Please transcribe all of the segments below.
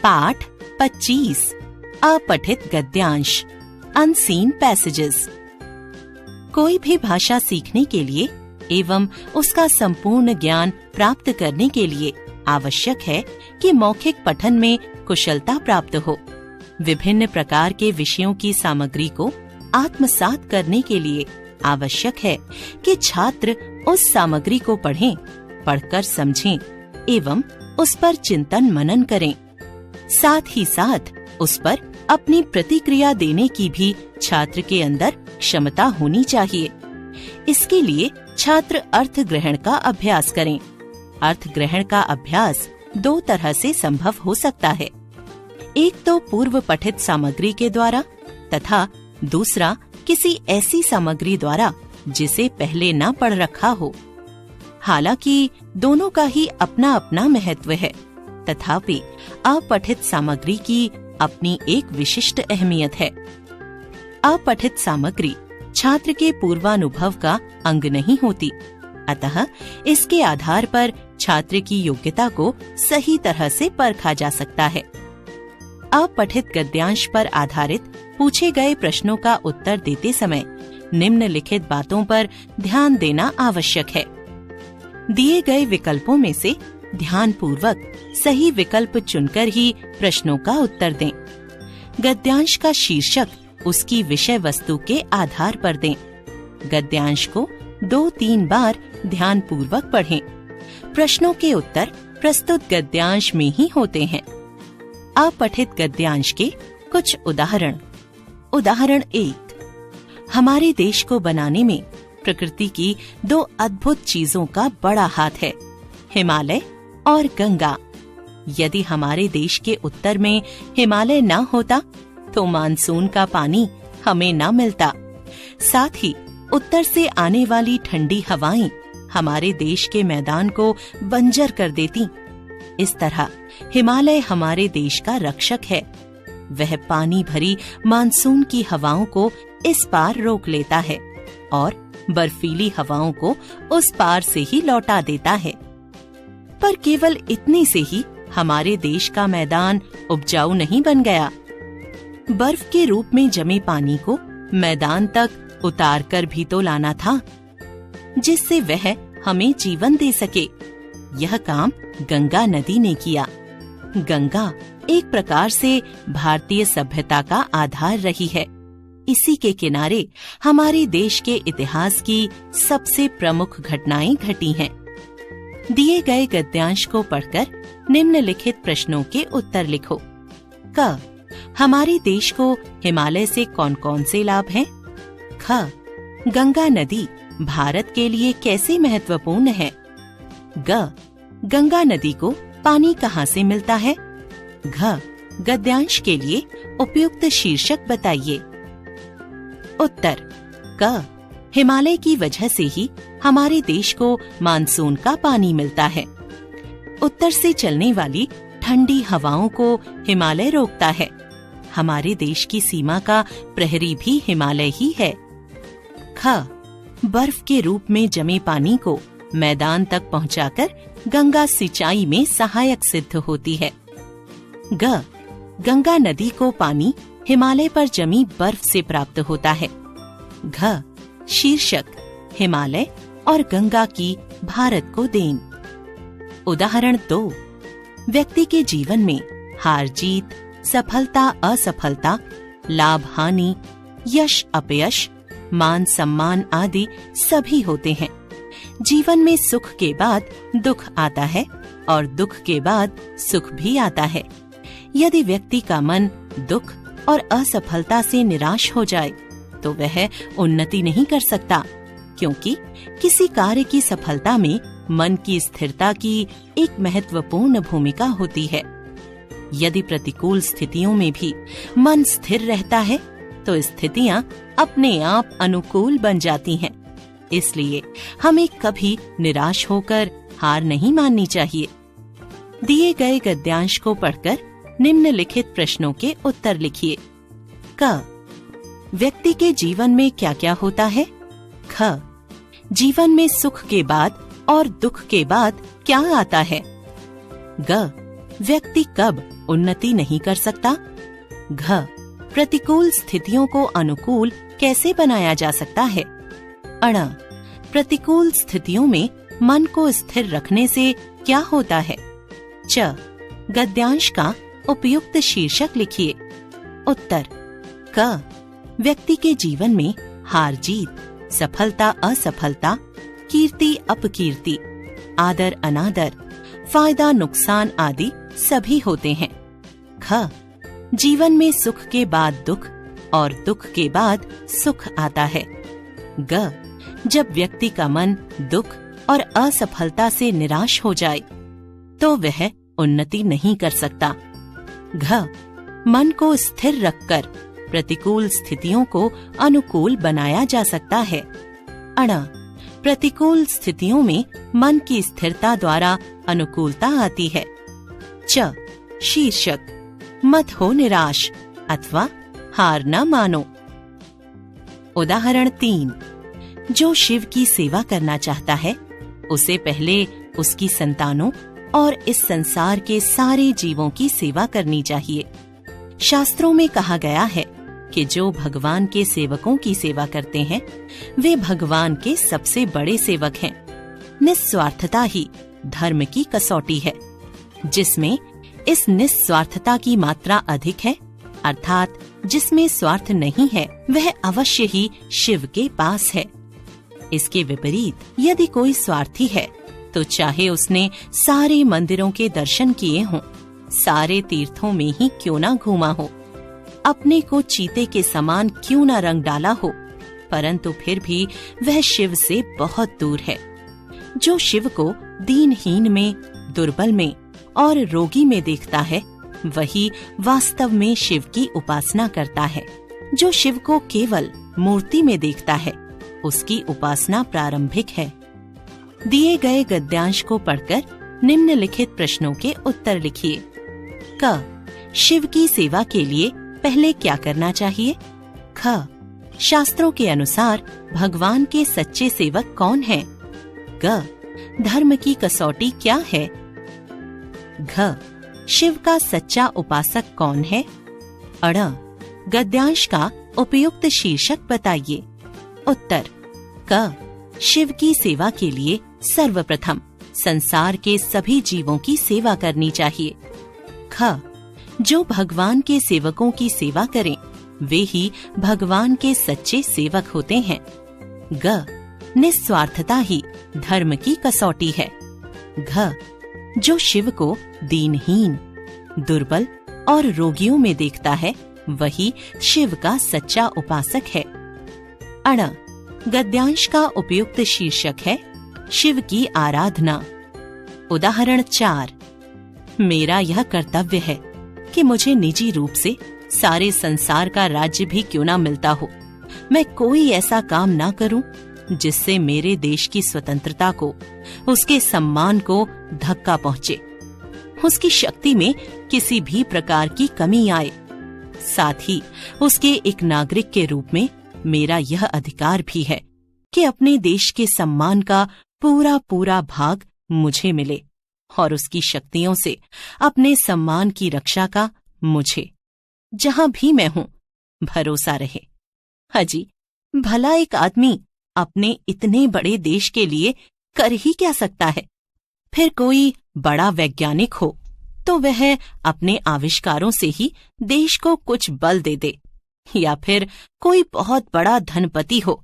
पाठ 25 अपठित गद्यांश unseen passages. कोई भी भाषा सीखने के लिए एवं उसका संपूर्ण ज्ञान प्राप्त करने के लिए आवश्यक है कि मौखिक पठन में कुशलता प्राप्त हो। विभिन्न प्रकार के विषयों की सामग्री को आत्मसात करने के लिए आवश्यक है कि छात्र उस सामग्री को पढ़ें, पढ़कर समझें एवं उस पर चिंतन मनन करें। साथ ही साथ उस पर अपनी प्रतिक्रिया देने की भी छात्र के अंदर क्षमता होनी चाहिए। इसके लिए छात्र अर्थ ग्रहण का अभ्यास करें। अर्थ ग्रहण का अभ्यास दो तरह से संभव हो सकता है, एक तो पूर्व पठित सामग्री के द्वारा तथा दूसरा किसी ऐसी सामग्री द्वारा जिसे पहले न पढ़ रखा हो। हालांकि दोनों का ही अपना अपना महत्व है, तथापि अपठित सामग्री की अपनी एक विशिष्ट अहमियत है। अपठित सामग्री छात्र के पूर्वानुभव का अंग नहीं होती, अतः इसके आधार पर छात्र की योग्यता को सही तरह से परखा जा सकता है। अपठित गद्यांश पर आधारित पूछे गए प्रश्नों का उत्तर देते समय निम्नलिखित बातों पर ध्यान देना आवश्यक है। दिए गए विकल्पों में से ध्यानपूर्वक सही विकल्प चुनकर ही प्रश्नों का उत्तर दें। गद्यांश का शीर्षक उसकी विषय वस्तु के आधार पर दें। गद्यांश को 2-3 बार ध्यानपूर्वक पढ़ें। प्रश्नों के उत्तर प्रस्तुत गद्यांश में ही होते हैं। अपठित गद्यांश के कुछ उदाहरण। उदाहरण 1। हमारे देश को बनाने में प्रकृति की दो अद्भुत चीजों का बड़ा हाथ है, हिमालय और गंगा। यदि हमारे देश के उत्तर में हिमालय न होता तो मानसून का पानी हमें न मिलता। साथ ही उत्तर से आने वाली ठंडी हवाएं हमारे देश के मैदान को बंजर कर देती। इस तरह हिमालय हमारे देश का रक्षक है। वह पानी भरी मानसून की हवाओं को इस पार रोक लेता है और बर्फीली हवाओं को उस पार से ही लौटा देता है। पर केवल इतने से ही हमारे देश का मैदान उपजाऊ नहीं बन गया। बर्फ के रूप में जमे पानी को मैदान तक उतार कर भी तो लाना था, जिससे वह हमें जीवन दे सके। यह काम गंगा नदी ने किया। गंगा एक प्रकार से भारतीय सभ्यता का आधार रही है। इसी के किनारे हमारे देश के इतिहास की सबसे प्रमुख घटनाएं घटी हैं। दिए गए गद्यांश को पढ़कर निम्नलिखित प्रश्नों के उत्तर लिखो। क. हमारे देश को हिमालय से कौन कौन से लाभ हैं? ख. गंगा नदी भारत के लिए कैसे महत्वपूर्ण है? ग. गंगा नदी को पानी कहाँ से मिलता है? घ. गद्यांश के लिए उपयुक्त शीर्षक बताइए। उत्तर। क. हिमालय की वजह से ही हमारे देश को मानसून का पानी मिलता है। उत्तर से चलने वाली ठंडी हवाओं को हिमालय रोकता है। हमारे देश की सीमा का प्रहरी भी हिमालय ही है। ख. बर्फ के रूप में जमे पानी को मैदान तक पहुंचाकर गंगा सिंचाई में सहायक सिद्ध होती है। ग. गंगा नदी को पानी हिमालय पर जमी बर्फ से प्राप्त होता है। घ. शीर्षक हिमालय और गंगा की भारत को देन। उदाहरण 2। व्यक्ति के जीवन में हार जीत, सफलता असफलता, लाभ हानि, यश अपयश, मान सम्मान आदि सभी होते हैं। जीवन में सुख के बाद दुख आता है और दुख के बाद सुख भी आता है। यदि व्यक्ति का मन दुख और असफलता से निराश हो जाए तो वह उन्नति नहीं कर सकता, क्योंकि किसी कार्य की सफलता में मन की स्थिरता की एक महत्वपूर्ण भूमिका होती है। यदि प्रतिकूल स्थितियों में भी मन स्थिर रहता है तो स्थितियां अपने आप अनुकूल बन जाती हैं। इसलिए हमें कभी निराश होकर हार नहीं माननी चाहिए। दिए गए गद्यांश को पढ़कर निम्नलिखित प्रश्नों के उत्तर लिखिए। क. व्यक्ति के जीवन में क्या क्या होता है? ख. जीवन में सुख के बाद और दुख के बाद क्या आता है? ग. व्यक्ति कब उन्नति नहीं कर सकता? घ, प्रतिकूल स्थितियों को अनुकूल कैसे बनाया जा सकता है? अण, प्रतिकूल स्थितियों में मन को स्थिर रखने से क्या होता है? च, गद्यांश का उपयुक्त शीर्षक लिखिए। उत्तर: क, व्यक्ति के जीवन में हार जीत, सफलता असफलता, कीर्ति अपकीर्ति, आदर अनादर, फायदा नुकसान आदि सभी होते हैं। ख, जीवन में सुख के बाद दुख और दुख के बाद सुख आता है। ग, जब व्यक्ति का मन दुख और असफलता से निराश हो जाए तो वह उन्नति नहीं कर सकता। घ, मन को स्थिर रखकर प्रतिकूल स्थितियों को अनुकूल बनाया जा सकता है। अण, प्रतिकूल स्थितियों में मन की स्थिरता द्वारा अनुकूलता आती है। च, शीर्षक: मत हो निराश अथवा हार न मानो। उदाहरण 3। जो शिव की सेवा करना चाहता है उसे पहले उसकी संतानों और इस संसार के सारे जीवों की सेवा करनी चाहिए। शास्त्रों में कहा गया है कि जो भगवान के सेवकों की सेवा करते हैं वे भगवान के सबसे बड़े सेवक हैं। निस्वार्थता ही धर्म की कसौटी है। जिसमें इस निस्वार्थता की मात्रा अधिक है, अर्थात जिसमें स्वार्थ नहीं है, वह अवश्य ही शिव के पास है। इसके विपरीत यदि कोई स्वार्थी है तो चाहे उसने सारे मंदिरों के दर्शन किए हों, सारे तीर्थों में ही क्यों न घूमा हो, अपने को चीते के समान क्यों न रंग डाला हो, परंतु फिर भी वह शिव से बहुत दूर है। जो शिव को दीनहीन में, दुर्बल में और रोगी में देखता है वही वास्तव में शिव की उपासना करता है। जो शिव को केवल मूर्ति में देखता है उसकी उपासना प्रारंभिक है। दिए गए गद्यांश को पढ़कर निम्नलिखित प्रश्नों के उत्तर लिखिए। क, शिव की सेवा के लिए पहले क्या करना चाहिए? ख, शास्त्रों के अनुसार भगवान के सच्चे सेवक कौन हैं? ग, धर्म की कसौटी क्या है? घ, शिव का सच्चा उपासक कौन है? अण, गद्यांश का उपयुक्त शीर्षक बताइए। उत्तर: क, शिव की सेवा के लिए सर्वप्रथम संसार के सभी जीवों की सेवा करनी चाहिए। ख, जो भगवान के सेवकों की सेवा करें वे ही भगवान के सच्चे सेवक होते हैं। ग, निस्वार्थता ही धर्म की कसौटी है। घ, जो शिव को दीनहीन, दुर्बल और रोगियों में देखता है वही शिव का सच्चा उपासक है। अण, गद्यांश का उपयुक्त शीर्षक है शिव की आराधना। उदाहरण 4। मेरा यह कर्तव्य है कि मुझे निजी रूप से सारे संसार का राज्य भी क्यों ना मिलता हो, मैं कोई ऐसा काम ना करूं जिससे मेरे देश की स्वतंत्रता को, उसके सम्मान को धक्का पहुंचे, उसकी शक्ति में किसी भी प्रकार की कमी आए। साथ ही उसके एक नागरिक के रूप में मेरा यह अधिकार भी है कि अपने देश के सम्मान का पूरा पूरा भाग मुझे मिले और उसकी शक्तियों से अपने सम्मान की रक्षा का मुझे, जहां भी मैं हूं, भरोसा रहे। हाजी, भला एक आदमी अपने इतने बड़े देश के लिए कर ही क्या सकता है? फिर कोई बड़ा वैज्ञानिक हो तो वह अपने आविष्कारों से ही देश को कुछ बल दे दे, या फिर कोई बहुत बड़ा धनपति हो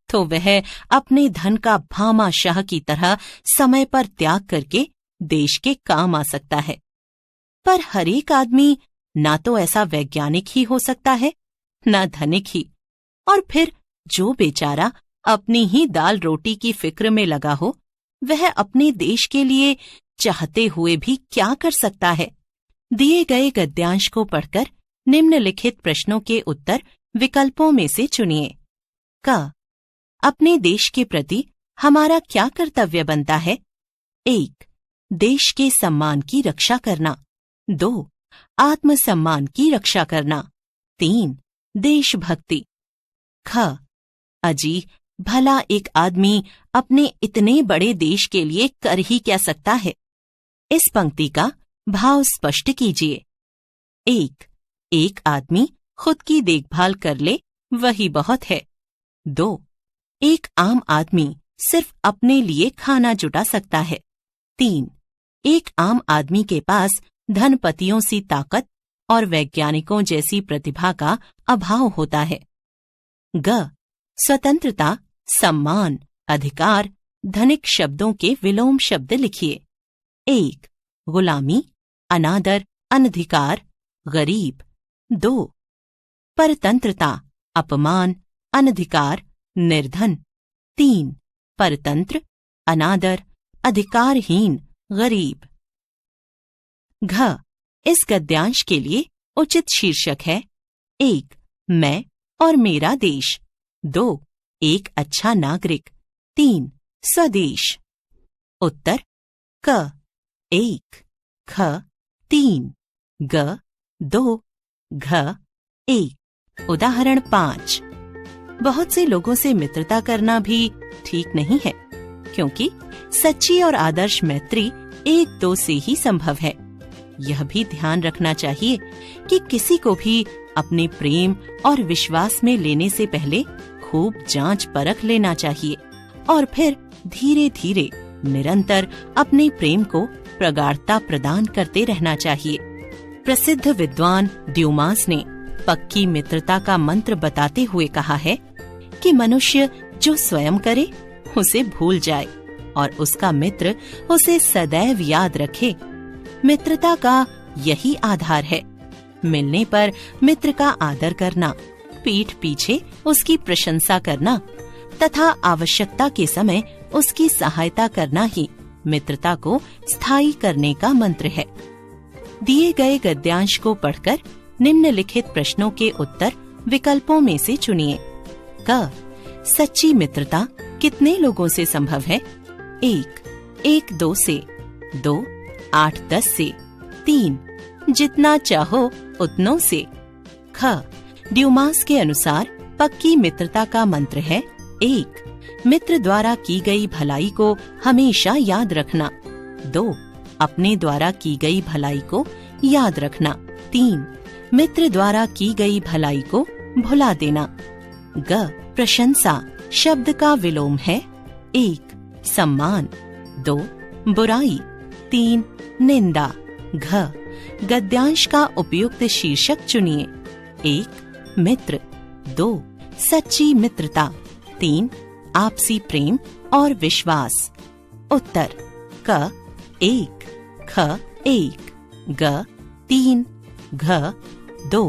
तो वह अपने धन का भामाशाह की तरह समय पर त्याग करके देश के काम आ सकता है। पर हर एक आदमी ना तो ऐसा वैज्ञानिक ही हो सकता है, ना धनिक ही। और फिर जो बेचारा अपनी ही दाल रोटी की फिक्र में लगा हो, वह अपने देश के लिए चाहते हुए भी क्या कर सकता है? दिए गए गद्यांश को पढ़कर निम्नलिखित प्रश्नों के उत्तर विकल्पों में से चुनिए। क, अपने देश के प्रति हमारा क्या कर्तव्य बनता है? 1. देश के सम्मान की रक्षा करना। 2. आत्मसम्मान की रक्षा करना। 3. देशभक्ति। ख, अजी, भला एक आदमी अपने इतने बड़े देश के लिए कर ही क्या सकता है? इस पंक्ति का भाव स्पष्ट कीजिए। 1. एक आदमी खुद की देखभाल कर ले वही बहुत है। 2. एक आम आदमी सिर्फ अपने लिए खाना जुटा सकता है। 3. एक आम आदमी के पास धनपतियों सी ताकत और वैज्ञानिकों जैसी प्रतिभा का अभाव होता है। ग. स्वतंत्रता, सम्मान, अधिकार, धनिक शब्दों के विलोम शब्द लिखिए। 1. गुलामी, अनादर, अनधिकार, गरीब। 2. परतंत्रता, अपमान, अनधिकार, निर्धन। 3. परतंत्र, अनादर, अधिकारहीन, गरीब। घ. इस गद्यांश के लिए उचित शीर्षक है 1. मैं और मेरा देश। 2. एक अच्छा नागरिक। 3. स्वदेश। उत्तर क 1, ख 3, ग 2, घ 1। उदाहरण 5। बहुत से लोगों से मित्रता करना भी ठीक नहीं है, क्योंकि सच्ची और आदर्श मैत्री एक दो से ही संभव है। यह भी ध्यान रखना चाहिए कि किसी को भी अपने प्रेम और विश्वास में लेने से पहले खूब जांच परख लेना चाहिए और फिर धीरे धीरे निरंतर अपने प्रेम को प्रगाढ़ता प्रदान करते रहना चाहिए। प्रसिद्ध विद्वान ड्यूमास ने पक्की मित्रता का मंत्र बताते हुए कहा है कि मनुष्य जो स्वयं करे उसे भूल जाए और उसका मित्र उसे सदैव याद रखे। मित्रता का यही आधार है। मिलने पर मित्र का आदर करना, पीठ पीछे उसकी प्रशंसा करना तथा आवश्यकता के समय उसकी सहायता करना ही मित्रता को स्थायी करने का मंत्र है। दिए गए गद्यांश को पढ़कर निम्नलिखित प्रश्नों के उत्तर विकल्पों में से चुनिए। क. सच्ची मित्रता कितने लोगों से संभव है? 1. 1-2 से। 2. 8-10 से। 3. जितना चाहो उतनों से। ख. ड्यूमास के अनुसार पक्की मित्रता का मंत्र है 1. मित्र द्वारा की गई भलाई को हमेशा याद रखना। 2. अपने द्वारा की गई भलाई को याद रखना। 3. मित्र द्वारा की गई भलाई को भुला देना। ग. प्रशंसा शब्द का विलोम है 1. सम्मान, 2. बुराई, 3. निंदा। घ. गद्यांश का उपयुक्त शीर्षक चुनिए। 1. मित्र। 2. सच्ची मित्रता। 3. आपसी प्रेम और विश्वास। उत्तर क 1, ख 1, ग 3, घ 2।